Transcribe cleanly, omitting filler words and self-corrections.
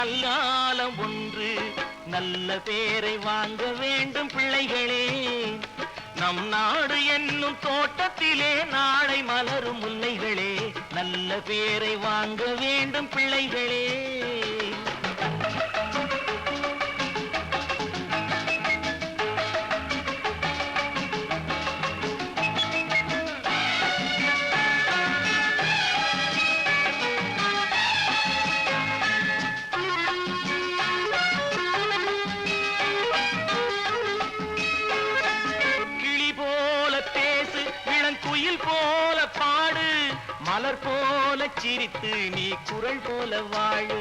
காலம் ஒன்று நல்ல பேரை வாங்க வேண்டும் பிள்ளைகளே. நம் நாடு என்னும் தோட்டத்திலே நாளை மலரும் முல்லைகளே. நல்ல பேரை வாங்க வேண்டும் பிள்ளைகளே. குயில் போல பாடு, மலர் போல சிரித்து நீ குரல் போல வாழு.